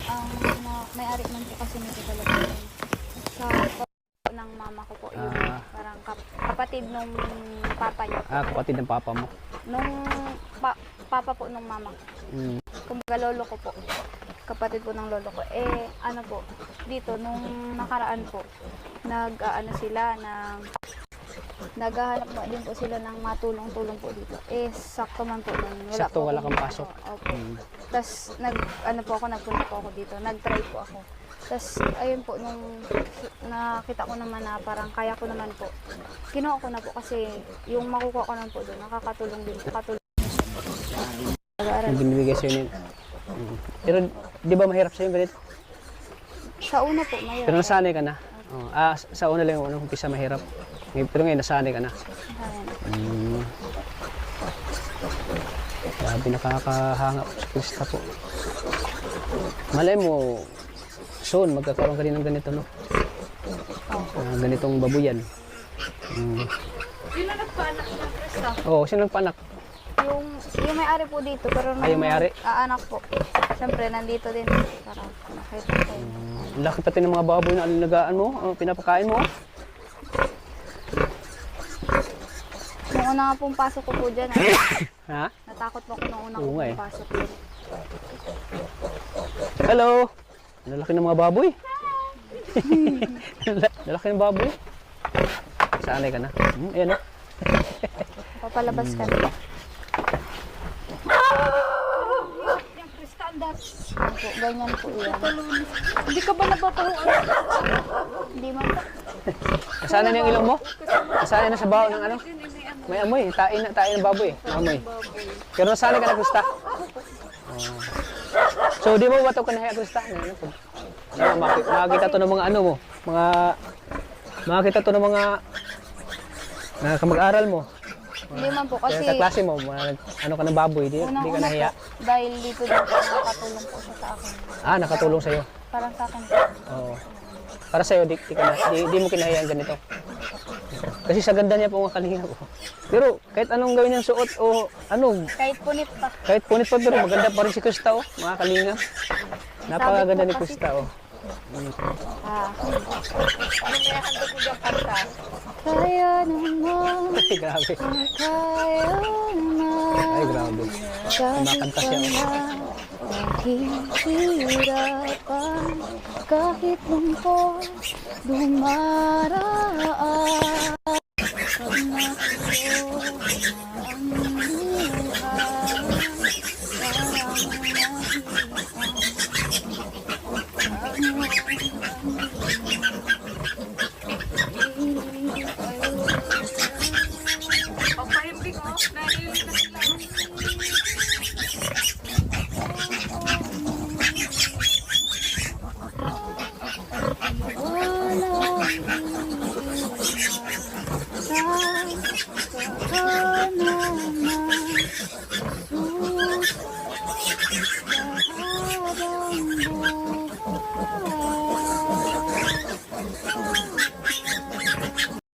ang may-ari man po kasi nito talaga yun. Sa ng mama ko po, yung parang kapatid nung papa niya. Kapatid ng papa mo. Nung papa po nung mama ko. Kumbaga lolo ko po. Kapatid po ng lolo ko. Eh, ano po, dito, nung nakaraan po, naghahanap mo din po sila ng matulong-tulong po dito. Eh, sakto man po nun. Sakto, wala kang pasok. Opo. Tapos, nagpunta po ako dito. Nag-try po ako. Tapos, ayun po, nung nakita ko naman na parang kaya ko naman po, kinuha ko na po kasi yung makukuha ko naman po doon, nakakatulong din po. Yung binibigay sa'yo yun. Pero, di ba mahirap sa'yo ganito? Sa una po, mahirap. Pero nasanay ka na? Sa una lang yung unang umpisa mahirap. Pero ngayon, nasanay ka na. Grabe, nakakahanga po sa Krista po. Malay mo, soon, magkakaroon ka rin ng ganito, no? Ganitong babuyan. Sino nagpaanak ng Krista? Oo, sino nagpaanak? Yung may-ari po dito, pero yung may-ari? Anak po. Siyempre, nandito din. Parang nakita ko. Laki pati ng mga baboy na alinagaan mo, pinapakain mo. Nung una nga pong pasok ko po dyan, Ha? natakot po ako nung una Oo ko nga pong pasok dyan. Hello! Lalaki ng mga baboy. Lalaki ng baboy. Sanay ka na. Ayan o. Papalabas ka na. Yung Kristanda. Po, ganyan po yan. Hindi ka ba nabatuhan? Hindi man. Nasanay na yung ilong mo? Nasanay na sa baho ng ano? May amoy. Tain ng baboy. Amoy. Pero nasanay ka na, Krista? So, di mo bato ka na, Krista? Makakita to ng mga ano mo. Makakita to ng mga kamag-aral mo. Hindi man po kasi Sa klase mo, ano ka ng baboy, di ka nahiya. Dahil dito din po nakatulong po siya sa akin. Nakatulong sa'yo. Parang sa akin. Oo. Para sa'yo, di mo kinahiyaan ganito. Kasi sa ganda niya po ang kalinga ko. Pero kahit anong gawin niyang suot o ano, Kahit punit pa. kahit punit pa pero maganda pa rin si Krista oh, mga kalinga. Napakaganda ni Krista oh. Kaya naman. Ay, grabe. Kaya naman. Ay, grabe. Kumakanta siya oh. Hihirapan kahit lungkot dumaraan. Pag nakulo na ang buhay, parang Papahimbing ko, narinig na